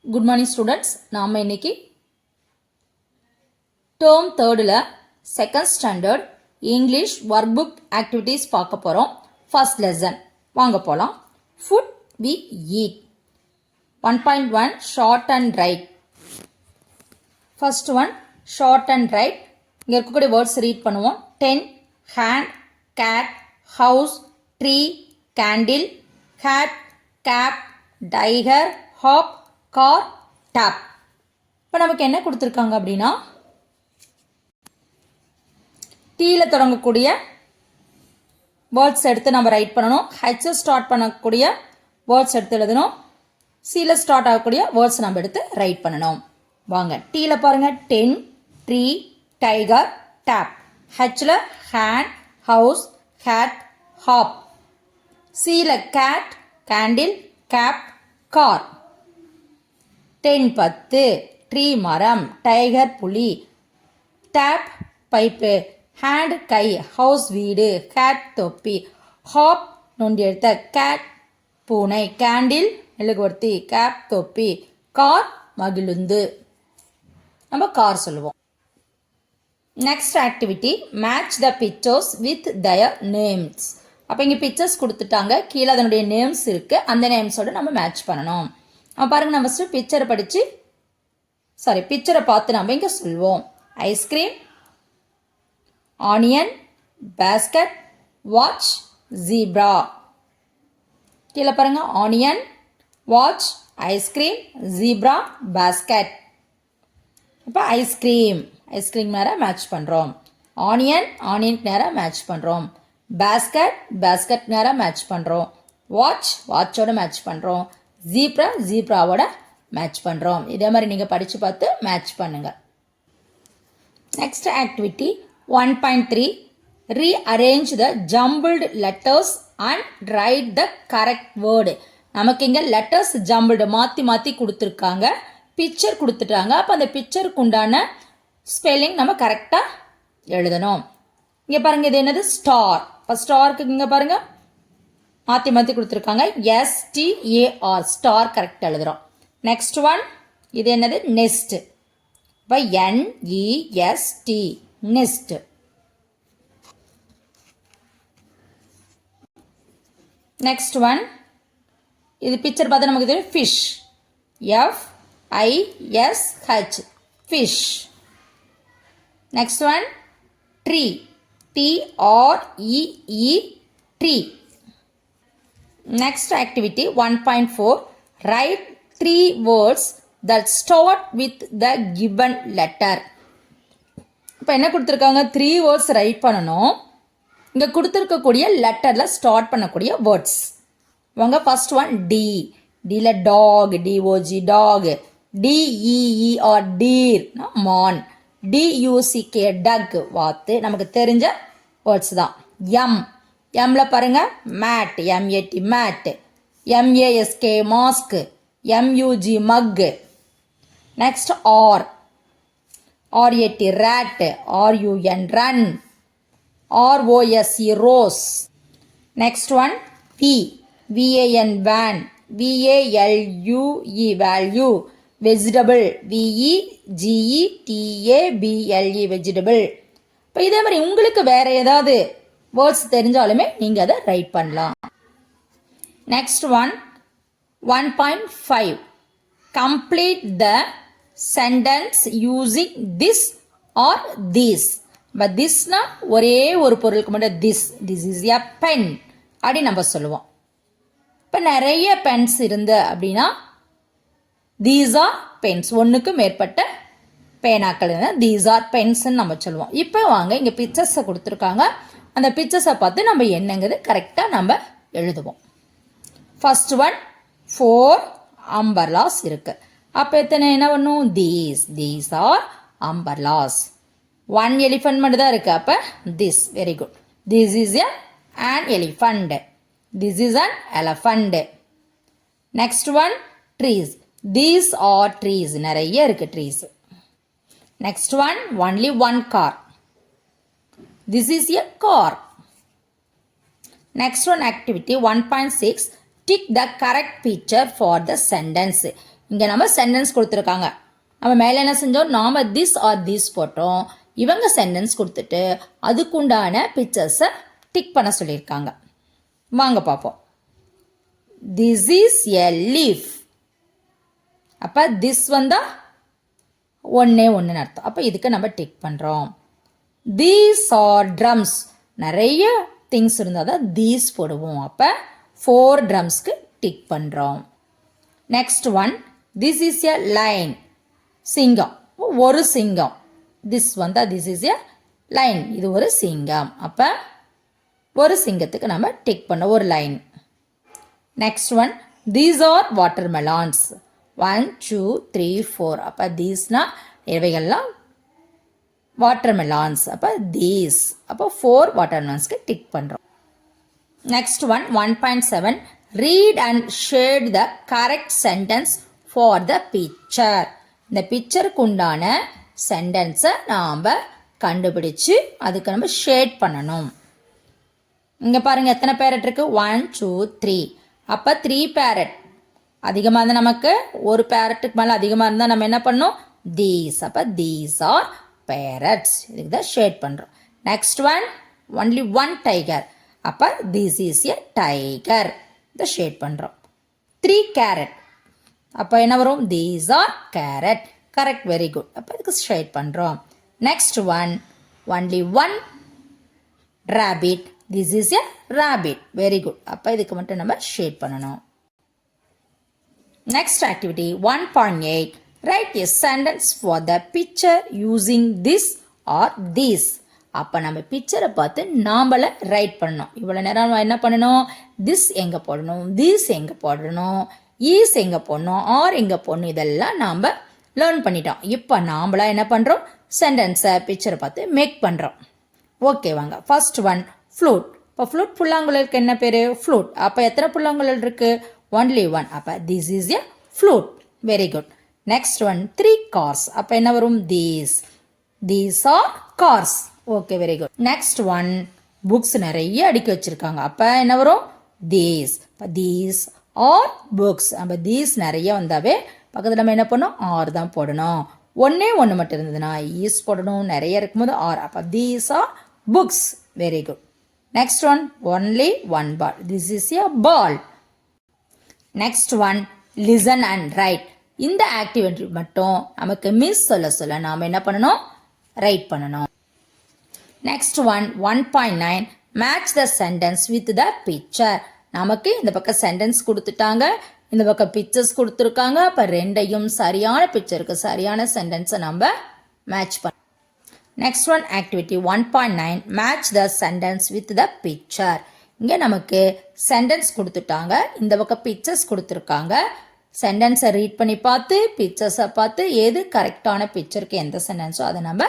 Good morning students. நாம இன்னைக்கு term 3ல second standard English workbook activities பார்க்க போறோம். First lesson. வாங்க போலாம். Food we eat. 1.1 short and write. First one short and write. இங்க இருக்கக்கூடிய words read பண்ணுவோம். tent, hand, cat, house, tree, candle, hat, cap, tiger, hop, car tape. இப்போ நமக்கு என்ன கொடுத்துருக்காங்க அப்படின்னா டீயில் தொடங்கக்கூடிய வேர்ட்ஸ் எடுத்து நம்ம ரைட் பண்ணணும். ஹெச்சில் ஸ்டார்ட் பண்ணக்கூடிய வேர்ட்ஸ் எடுத்து எழுதணும். சியில் ஸ்டார்ட் ஆகக்கூடிய வேர்ட்ஸ் நம்ம எடுத்து ரைட் பண்ணணும். வாங்க டீயில் பாருங்கள். Ten, tree, tiger, tap. ஹெச்சில் ஹேண்ட், ஹவுஸ், ஹேட், ஹாப். சியில் cat, candle, cap, car. 10 10, tree மரம், டைகர் புலி, டேப் பைப்பு, ஹேண்ட் கை, ஹவுஸ் வீடு, கேட் தொப்பி, ஹாப் நொண்டி எடுத்த, கேட் பூனை, கேண்டில் மெழுகுவர்த்தி, கேப் தொப்பி, கார் மகிழுந்து. நம்ம கார் சொல்லுவோம். Next activity match the pictures with their names. அப்போ இங்கே பிக்சர்ஸ் கொடுத்துட்டாங்க, கீழே அதனுடைய நேம்ஸ் இருக்குது. அந்த நேம்ஸோடு நம்ம மேட்ச் பண்ணணும். பாருங்க, நம்ம ஃபஸ்ட்டு பிக்சரை பார்த்து நம்ம இங்கே சொல்வோம். Ice cream, onion, basket, watch, zebra. கீழே பாருங்க, onion, watch, ice cream, zebra, basket. இப்போ ஐஸ்கிரீம் நேராக மேட்ச் பண்ணுறோம். ஆனியனுக்கு நேராக மேட்ச் பண்ணுறோம். பேஸ்கட் நேராக மேட்ச் பண்ணுறோம். வாட்சோட மேட்ச் பண்ணுறோம். ஜீப்ராவோட மேட்ச் பண்ணுறோம். இதே மாதிரி நீங்கள் படித்து பார்த்து மேட்ச் பண்ணுங்கள். Next activity 1.3 rearrange the jumbled letters and right the correct word. நமக்கு இங்கே லெட்டர்ஸ் ஜம்பிள்டு மாற்றி கொடுத்துருக்காங்க, பிக்சர் கொடுத்துட்டாங்க. அப்போ அந்த பிக்சருக்கு உண்டான ஸ்பெல்லிங் நம்ம கரெக்டாக எழுதணும். இங்கே பாருங்கள், இது என்னது? ஸ்டார். இப்போ ஸ்டாருக்கு இங்கே பாருங்கள் மாற்றி கொடுத்துருக்காங்க. STAR ஸ்டார் கரெக்ட் எழுதுகிறோம். நெக்ஸ்ட் ஒன் இது என்னது? நெஸ்ட். இப்போ NEST நெஸ்ட். நெக்ஸ்ட் ஒன் இது பிக்சர் பார்த்தா நமக்கு தெரியும். Fish. FISH fish. Next one tree. TREE tree. Next activity 1.4 write 3 words that start with the given letter. இப்போ என்ன கொடுத்துருக்காங்க? 3 words ரைட் பண்ணணும். இங்கே கொடுத்துருக்கக்கூடிய லெட்டரில் ஸ்டார்ட் பண்ணக்கூடிய வேர்ட்ஸ். வாங்க ஃபர்ஸ்ட் ஒன் டி. டியில் talk, DOG talk. DEER deer, மான். DUCK டக், வாத்து. நமக்கு தெரிஞ்ச வேர்ட்ஸ் தான். எம்ல பாருங்க mat, MAT mat. MASK mask. MUG மக். Next RAT rate. RUN run. ROSE rose. Next one VAN van. VALUE value. Vegetable. VEGETABLE vegetable. இப்போ இதே மாதிரி உங்களுக்கு வேற ஏதாவது வேர்ட்ஸ் தெரிஞ்சாலுமே நீங்கள் அதை ரைட் பண்ணலாம். Next one 1.5 complete the sentence using this or these. But திஸ்னா ஒரே ஒரு பொருளுக்கு மட்டும் திஸ் இஸ் எ பென் அப்படி நம்ம சொல்லுவோம். இப்போ நிறைய பென்ஸ் இருந்து அப்படின்னா தீஸ் ஆர் பென்ஸ். ஒன்றுக்கு மேற்பட்ட பேனாக்கள் தீஸ் ஆர் பென்ஸ்ன்னு நம்ம சொல்லுவோம். இப்போ வாங்க இங்கே பிக்சர்ஸை கொடுத்துருக்காங்க. அந்த பிக்சர்ஸை பார்த்து நம்ம என்னங்கிறது கரெக்டாக நம்ம எழுதுவோம். ஃபர்ஸ்ட் ஒன் 4 அம்பர்லாஸ் இருக்கு. அப்போ எத்தனை என்ன பண்ணும்? These are umbrellas. 1 எலிஃபண்ட் மட்டும் தான் இருக்கு. அப்போ this. Very good. This is an elephant. This is an elephant. Next one trees. These are trees. நிறைய இருக்கு trees. Next one only one car. This is a car. Next one activity 1.6 tick the correct picture for the sentence. இங்கே நம்ம sentence கொடுத்துருக்காங்க. நம்ம மேலே என்ன செஞ்சோம், நாம் திஸ் ஆர் திஸ் போட்டோம். இவங்க சென்டென்ஸ் கொடுத்துட்டு அதுக்குண்டான பிக்சர்ஸை டிக் பண்ண சொல்லியிருக்காங்க. வாங்க பார்ப்போம். This is a leaf. அப்போ திஸ் வந்தால் ஒன்றே ஒன்றுன்னு அர்த்தம். அப்போ இதுக்கு நம்ம டிக் பண்ணுறோம். These are drums. நிறைய திங்ஸ் இருந்தால் தான் தீஸ் போடுவோம். அப்போ 4 ட்ரம்ஸ்க்கு டிக் பண்ணுறோம். Next one, this is a line. சிங்கம், ஒரு சிங்கம். திஸ் வந்தால் திஸ் இஸ் எ லைன், இது ஒரு சிங்கம். அப்போ ஒரு சிங்கத்துக்கு நம்ம டிக் பண்ண ஒரு line. Next one, these are water melons. 1 2 3 4. அப்போ தீஸ்னா இவைகள்லாம் வாட்டர் மெலான்ஸ். அப்போ தீஸ். அப்போ 4 வாட்டர் மெலான்ஸ்க்கு டிக் பண்ணுறோம். Next one 1.7, read and shade the correct sentence for the picture. இந்த பிக்சருக்கு உண்டான சென்டென்ஸை நாம் கண்டுபிடிச்சு அதுக்கு நம்ம ஷேட் பண்ணணும். இங்கே பாருங்கள் எத்தனை பேரட் இருக்குது, 1 2 3. அப்போ 3 பேரட் அதிகமாக இருந்தால் நமக்கு ஒரு பேரட்டுக்கு மேலே அதிகமாக இருந்தால் நம்ம என்ன பண்ணணும், தீஸ். அப்போ தீஸ் ஆர் பேரட்ஸ். இதுக்கு தான் ஷேட் பண்ணுறோம். Next one, only 1 tiger. அப்போ திஸ் இஸ் எ டைகர். இதை ஷேட் பண்ணுறோம். 3 கேரட். அப்போ என்ன வரும், these are carrot. Correct, very good. அப்போ இதுக்கு ஷேட் பண்ணுறோம். Next one, only 1 rabbit. This is a rabbit. Very good. அப்போ இதுக்கு மட்டும் நம்ம ஷேட் பண்ணணும். Next activity 1.8, right a sentence for the picture using this or these. அப்போ நம்ம பிக்சரை பார்த்து நாம்பளை ரைட் பண்ணணும். இவ்வளோ நேரம் என்ன பண்ணணும், திஸ் எங்கே போடணும், தீஸ் எங்கே போடணும், ஈஸ் எங்கே போடணும், ஆர் எங்கே போடணும், இதெல்லாம் நாம் லேர்ன் பண்ணிட்டோம். இப்போ நாம்பளா என்ன பண்ணுறோம், சென்டென்ஸை பிக்சரை பார்த்து மேக் பண்ணுறோம். ஓகே வாங்க. First one, flute. இப்போ ஃப்ளூட் புல்லாங்குழலுக்கு என்ன பேர், ஃப்ளூட். அப்போ எத்தனை புல்லாங்குழல் இருக்குது, ஒன்லி 1. அப்போ this is a flute. Very good. Next one, 3 cars. அப்போ என்ன வரும், these. These are cars. Okay, very good. Next one, books நிறைய அடுக்கி வச்சுருக்காங்க. அப்போ என்ன வரும், தீஸ். இப்போ தீஸ் ஆர் புக்ஸ். அப்போ தீஸ் நிறைய வந்தாவே பக்கத்தில் நம்ம என்ன பண்ணணும், ஆர் தான் போடணும். ஒன்றே ஒன்று மட்டும் இருந்ததுன்னா ஈஸ் போடணும். நிறைய இருக்கும்போது ஆர். அப்போ these are books. Very good. Next one, only 1 ball. This is a ball. Next one, listen and write. இந்த ஆக்டிவிட்டி மட்டும் நமக்கு மிஸ் சொல்ல நாம் என்ன பண்ணணும், ரைட் பண்ணணும். Next one 1.9, match the sentence with the picture. நமக்கு இந்த பக்கம் சென்டென்ஸ் கொடுத்துட்டாங்க, இந்த பக்கம் பிக்சர்ஸ் கொடுத்துருக்காங்க. அப்போ ரெண்டையும் சரியான பிக்சருக்கு சரியான சென்டென்ஸை நம்ம மேட்ச் பண்ண. Next one activity 1.9, match the sentence with the picture. இங்கே நமக்கு சென்டென்ஸ் கொடுத்துட்டாங்க, இந்த பக்கம் பிக்சர்ஸ் கொடுத்துருக்காங்க. சென்டென்ஸை ரீட் பண்ணி பார்த்து பிக்சர்ஸை பார்த்து எது கரெக்டான பிக்சருக்கு எந்த சென்டென்ஸோ அதை நம்ம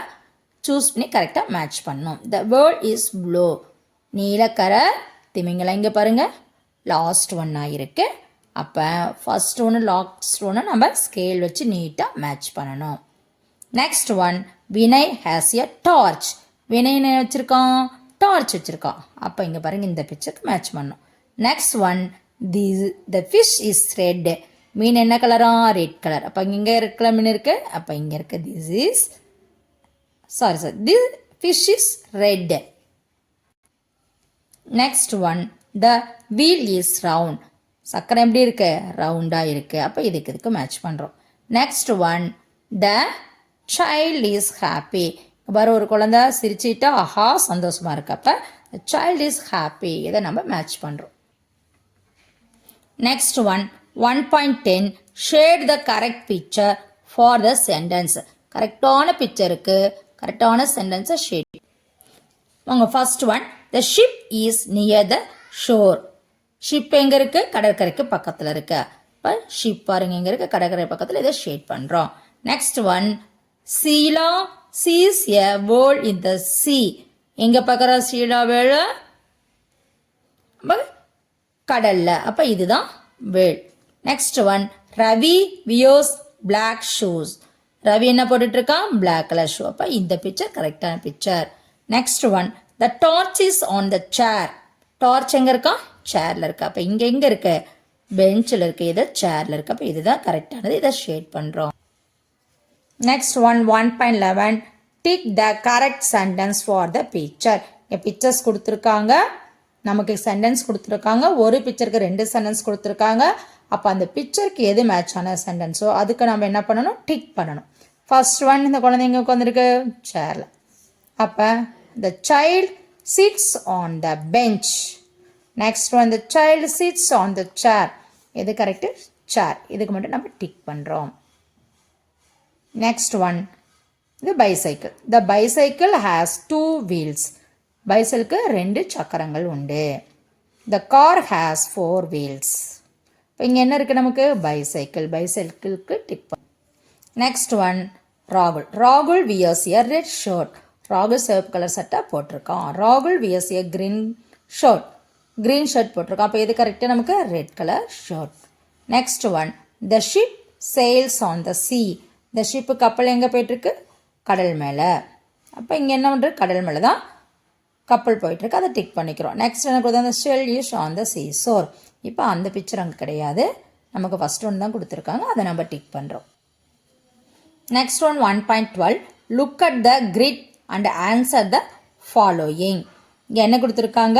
சூஸ் பண்ணி கரெக்டாக மேட்ச் பண்ணணும். The world is blue. நீலக்கரை திமிங்கலம். இங்கே பாருங்கள் லாஸ்ட் ஒன்னாக இருக்குது. அப்போ ஃபர்ஸ்ட் ஒன்று லாஸ்ட் ஒன்று நம்ம ஸ்கேல் வச்சு நீட்டாக மேட்ச் பண்ணணும். Next one, Vinay has a torch. Vinay என்ன வச்சுருக்கான், டார்ச் வச்சுருக்கான். அப்போ இங்கே பாருங்கள் இந்த பிக்சருக்கு மேட்ச் பண்ணணும். Next one, the fish is red. மீன் என்ன கலரா, ரெட் கலர். அப்போ இங்கே இருக்கிற மீன் இருக்குது. அப்போ இங்கே இருக்க this is this fish is red. Next one, the wheel is round. சக்கரம் எப்படி இருக்கு, ரவுண்டாக இருக்கு. அப்போ இதுக்கு மேட்ச் பண்ணுறோம். Next one, the child is happy. பாரு ஒரு குழந்தை சிரிச்சிட்டா ஆஹா சந்தோஷமாக இருக்கு. அப்போ the child is happy. இதை நம்ம மேட்ச் பண்ணுறோம். Next one 1.10, shade the correct picture for the sentence. கரெக்டான பிக்சருக்கு கரெக்டான சென்டென்ஸை ஷேட். வாங்க first one, the ship is near the shore. Ship எங்கே இருக்குது, கடற்கரைக்கு பக்கத்தில் இருக்கு. இப்போ ஷிப் பாருங்க எங்கே இருக்குது, கடற்கரை பக்கத்தில். இதை ஷேட் பண்ணுறோம். Next one, Sheela sees a world in the sea. எங்கே பார்க்குற சீலா வேர்ல்டு, கடலில். அப்போ இதுதான் world. Next one, Ravi wears black shoes. Ravi என்ன போட்டுட்டு இருக்கான், பிளாக் கலர் ஷூ. அப்போ இந்த பிக்சர் கரெக்டான picture. Next one, the torch is on the chair. Torch எங்கே இருக்கா, சேர்ல இருக்கா. அப்போ இங்கே எங்கே இருக்கு, பெஞ்சில் இருக்குது, இது சேரில் இருக்குது. அப்போ இதுதான் கரெக்டானது. இதை ஷேட் பண்ணுறோம். Next one 1.11 tick the correct sentence for the picture. Pictures கொடுத்துருக்காங்க, நமக்கு சென்டென்ஸ் கொடுத்துருக்காங்க. ஒரு பிக்சருக்கு 2 சென்டென்ஸ் கொடுத்துருக்காங்க. அப்போ அந்த பிக்சருக்கு எது மேட்ச் ஆன சென்டென்ஸோ அதுக்கு நம்ம என்ன பண்ணணும், டிக் பண்ணணும். ஃபர்ஸ்ட் ஒன், இந்த குழந்தைங்க உட்காந்துருக்கு சேரில். அப்போ the child sits on the bench. Next one, the child sits on the chair. எது கரெக்டு, சேர். இதுக்கு மட்டும் நம்ம டிக் பண்ணுறோம். Next one, the bicycle. The bicycle has 2 wheels. பைசைக்கிளுக்கு 2 சக்கரங்கள் உண்டு. The car has 4 wheels. இப்போ இங்கே என்ன இருக்குது நமக்கு, பைசைக்கிள். பைசைக்கிளுக்கு டிக் பண்ண. நெக்ஸ்ட் ஒன், ராகுல். ராகுல் வியர்ஸ் எ ரெட் ஷர்ட். ராகுல் சிவப்பு கலர் சட்டை போட்டிருக்கான். ராகுல் wears a green shirt. Green shirt போட்டிருக்கான். அப்போ எது கரெக்டாக நமக்கு, red colour shirt. Next one, the ship sails on the sea. இந்த ஷிப்பு கப்பல் எங்கே போயிட்டுருக்கு, கடல் மேலே. அப்போ இங்கே என்ன பண்ணுறது, கடல் மேலே தான் கப்பல் போயிட்டுருக்கு. அதை டிக் பண்ணிக்கிறோம். நெக்ஸ்ட் என்ன கொடுத்தா, அந்த ஷெல் இஸ் ஆன் த சீ சோர். இப்போ அந்த பிக்சர் அங்கே கிடையாது, நமக்கு ஃபஸ்ட் ஒன் தான் கொடுத்துருக்காங்க. அதை நம்ம டிக் பண்ணுறோம். Next one 1.12 look at the grid and answer the following. இங்கே என்ன கொடுத்துருக்காங்க,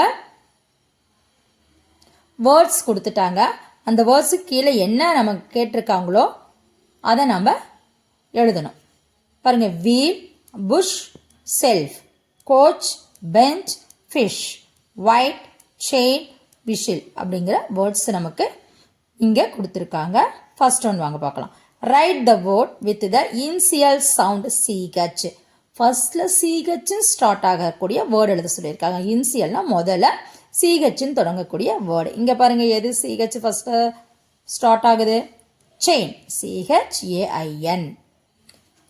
வேர்ட்ஸ் கொடுத்துட்டாங்க. அந்த வேர்ட்ஸுக்கு கீழே என்ன நமக்கு கேட்டிருக்காங்களோ அதை நம்ம எழுதணும். பாருங்கள், wheel, push, shelf, coach, bench, fish, white, chain, whistle அப்படிங்கிற வேர்ட்ஸ் நமக்கு இங்கே கொடுத்துருக்காங்க. ஃபர்ஸ்ட் ஒன் வாங்க பார்க்கலாம். Write the word with the initial sound CH. ஃபர்ஸ்டில் CHன்னு ஸ்டார்ட் ஆகக்கூடிய வேர்டு எழுத சொல்லியிருக்காங்க. இனிஷியல்னால் முதல்ல CHன்னு தொடங்கக்கூடிய வேர்டு. இங்கே பாருங்கள், எது CH ஃபஸ்ட்டு ஸ்டார்ட் ஆகுது, chain, CHAIN.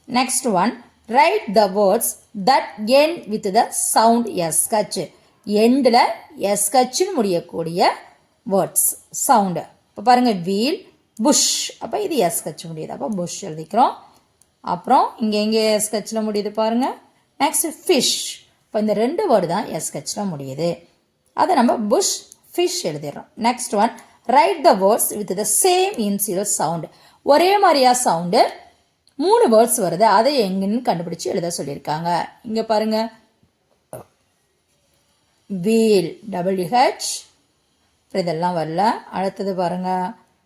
Next one, write the words that end with the sound SH. எண்டில் SHன்னு முடியக்கூடிய வேர்ட்ஸ் சவுண்டு. இப்போ பாருங்கள், வீல், புஷ். அப்போ இது SH முடியுது. அப்போ புஷ் எழுதிக்கிறோம். அப்புறம் இங்கே எங்கே SHல முடியுது பாருங்கள். Next fish. இப்போ இந்த 2 வேர்டு தான் SHல முடியுது. அதை நம்ம புஷ், ஃபிஷ் எழுதிடுறோம். Next one, write the words with the same initial sound. ஒரே மாதிரியா சவுண்டு 3 வேர்ட்ஸ் வருது, அதை எங்கன்னு கண்டுபிடிச்சி எழுத சொல்லியிருக்காங்க. இங்கே பாருங்க, வீல் WH, இதெல்லாம் வரல. அடுத்தது பாருங்க,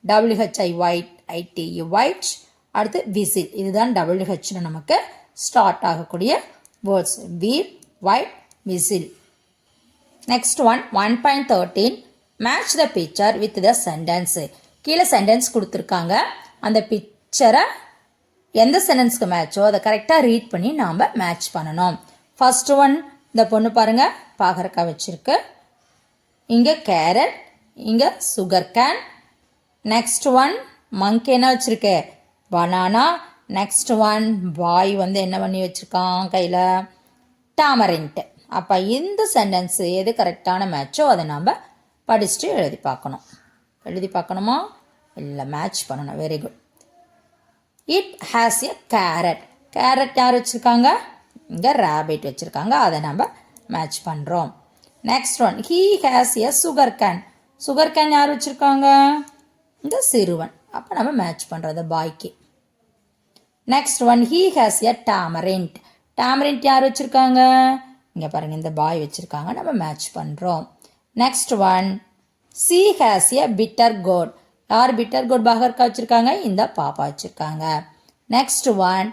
WHI ஒயிட், ITE ஒயிட். அடுத்து விசில், இதுதான் WHன்னு நமக்கு ஸ்டார்ட் ஆகக்கூடிய words. Wheel, white, whistle. Next one 1.13 match the picture with the sentence. கீழே சென்டென்ஸ் கொடுத்துருக்காங்க. அந்த பிக்சரை எந்த சென்டென்ஸ்க்கு மேட்சோ அதை கரெக்டாக ரீட் பண்ணி நாம் மேட்ச் பண்ணணும். ஃபர்ஸ்ட் ஒன், இந்த பொண்ணு பாருங்கள், பாகற்காய் வச்சுருக்கு. இங்கே கேரட், இங்கே sugar cane. Next one, monk என்ன வச்சுருக்கு, பனானா. நெக்ஸ்ட் ஒன், பாய் வந்து என்ன பண்ணி வச்சுருக்கான் கையில், டாமரின்ட்டு. அப்போ இந்த சென்டென்ஸு எது கரெக்டான மேட்சோ அதை நாம் படிச்சுட்டு எழுதி பார்க்கணும். எழுதி பார்க்கணுமா, இல்லை மேட்ச் பண்ணணும். Very good. It has a carrot. Carrot யார் வச்சுருக்காங்க, இங்கே ரேபிட் வச்சுருக்காங்க. அதை நம்ம மேட்ச் பண்ணுறோம். Next one, he has a sugar can. Sugar cane யார் வச்சுருக்காங்க, இந்த சிறுவன். அப்போ நம்ம மேட்ச் பண்ணுறோம் அந்த பாய்க்கு. Next one, he has a tamarind. Tamarind யார் வச்சுருக்காங்க, இங்கே பாருங்கள், இந்த பாய் வச்சுருக்காங்க. நம்ம மேட்ச் பண்ணுறோம். Next one, she has a bitter gourd. யார் பிட்டர் கோட் பாகற்காய் வச்சுருக்காங்க, இந்த பாப்பா வச்சுருக்காங்க. Next one,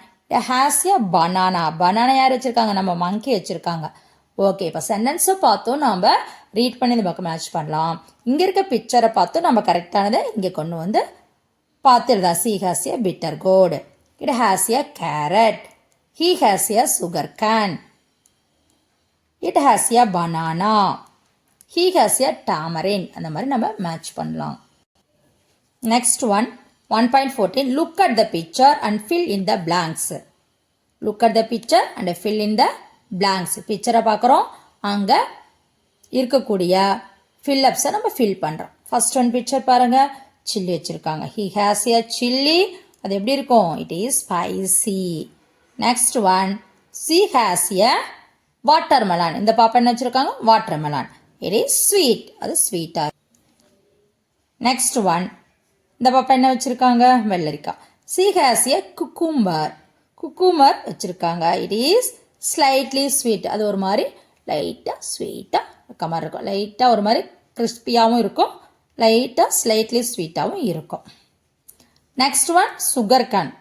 has a banana. Banana யார் வச்சுருக்காங்க, நம்ம மங்கி வச்சுருக்காங்க. ஓகே, இப்போ சென்டென்ஸை பார்த்தும் நம்ம ரீட் பண்ணி இந்த பக்கம் மேட்ச் பண்ணலாம். இங்கே இருக்க பிக்சரை பார்த்தும் நம்ம கரெக்டானதை இங்கே கொண்டு வந்து பார்த்துருதா. She has a bitter gourd, it has a carrot, he has a sugar cane, it has a banana, he has a tamarind. அந்த மாதிரி நம்ம மேட்ச் பண்ணலாம். Next one 1.14 look at the picture and fill in the blanks. Look at the picture and fill in the blanks. பிக்சரை பார்க்குறோம், அங்கே இருக்கக்கூடிய ஃபில்லப்ஸை நம்ம ஃபில் பண்ணுறோம். ஃபர்ஸ்ட் ஒன் பிக்சர் பாருங்கள், சில்லி வச்சுருக்காங்க. He has a chilli. அது எப்படி இருக்கும், it is spicy. Next one, she has a watermelon. இந்த பாப்பா என்ன வச்சுருக்காங்க, வாட்டர்மெலான். It is sweet. அது ஸ்வீட்டாக. நெக்ஸ்ட் ஒன், இந்த பாப்பா என்ன வச்சுருக்காங்க? வெள்ளரிக்காய். She has a cucumber. Cucumber வச்சுருக்காங்க. It is slightly sweet. அது ஒரு மாதிரி லைட்டாக ஸ்வீட்டாக இருக்க மாதிரி இருக்கும். லைட்டாக ஒரு மாதிரி கிறிஸ்பியாகவும் இருக்கும், லைட்டாக ஸ்லைட்லி ஸ்வீட்டாகவும் இருக்கும். Next one, sugar cane.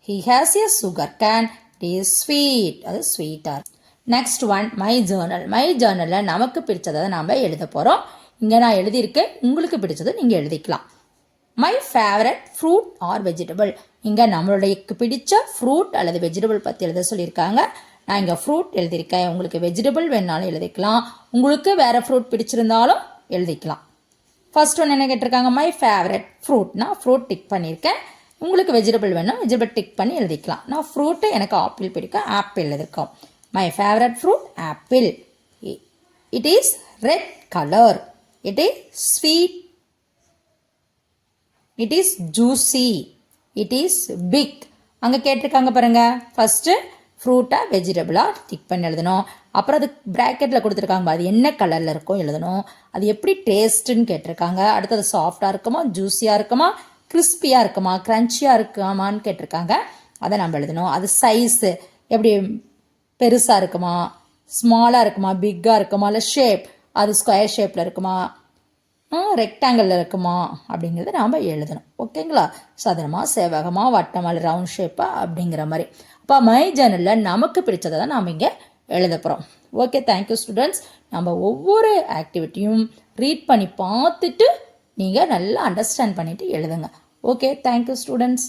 He has a sugar cane. It is sweet. அது ஸ்வீட்டாக. Next one, my journal. My ஜேர்னலில் நமக்கு பிடிச்சதை நாம் எழுத போகிறோம். இங்கே நான் எழுதியிருக்கேன், உங்களுக்கு பிடிச்சதை நீங்கள் எழுதிக்கலாம். My favourite fruit or vegetable. இங்கே நம்மளுடைய பிடிச்ச ஃப்ரூட் அல்லது வெஜிடபிள் பற்றி எழுத சொல்லியிருக்காங்க. நான் இங்கே ஃப்ரூட் எழுதியிருக்கேன், உங்களுக்கு வெஜிடபிள் வேணாலும் எழுதிக்கலாம், உங்களுக்கு வேறு ஃப்ரூட் பிடிச்சிருந்தாலும் எழுதிக்கலாம். ஃபர்ஸ்ட் ஒன்று என்ன கேட்டிருக்காங்க? My favourite fruit. நான் ஃப்ரூட் டிக் பண்ணியிருக்கேன், உங்களுக்கு வெஜிடபிள் வேணும், வெஜிடபிள் டிக் பண்ணி எழுதிக்கலாம். நான் ஃப்ரூட்டு எனக்கு ஆப்பிள் பிடிக்கும், ஆப்பிள் எழுதியிருக்கோம். My favourite fruit apple. It is red colour. It is sweet. It is juicy. It is big. அங்கே கேட்டிருக்காங்க பாருங்கள். ஃபஸ்ட்டு ஃப்ரூட்டாக வெஜிடபிளாக டிக் பண்ணி எழுதணும். அப்புறம் அது ப்ராக்கெட்டில் கொடுத்துருக்காங்க, அது என்ன கலரில் இருக்கும் எழுதணும். அது எப்படி டேஸ்ட்டுன்னு கேட்டிருக்காங்க. அடுத்தது சாஃப்டாக இருக்குமா, ஜூஸியாக இருக்குமா, கிறிஸ்பியாக இருக்குமா, க்ரன்ச்சியாக இருக்குமான்னு கேட்டிருக்காங்க. அதை நம்ம எழுதணும். அது சைஸு எப்படி பெருசாக இருக்குமா, ஸ்மாலாக இருக்குமா, பிக்காக இருக்குமா, இல்லை ஷேப் அது ஸ்கொயர் ஷேப்பில் இருக்குமா, ரெக்டாங்கிளில் இருக்குமா அப்படிங்கிறத நாம் எழுதணும். ஓகேங்களா? சதுரமாக, செவ்வகமாக, வட்டமாக, ரவுண்ட் ஷேப்பாக அப்படிங்கிற மாதிரி. அப்போ மை ஜேர்னலில் நமக்கு பிடிச்சதை தான் நாம் இங்கே எழுத போகிறோம். Okay, thank you students. நம்ம ஒவ்வொரு ஆக்டிவிட்டியும் ரீட் பண்ணி பார்த்துட்டு நீங்கள் நல்லா அண்டர்ஸ்டாண்ட் பண்ணிவிட்டு எழுதுங்க. Okay, thank you students.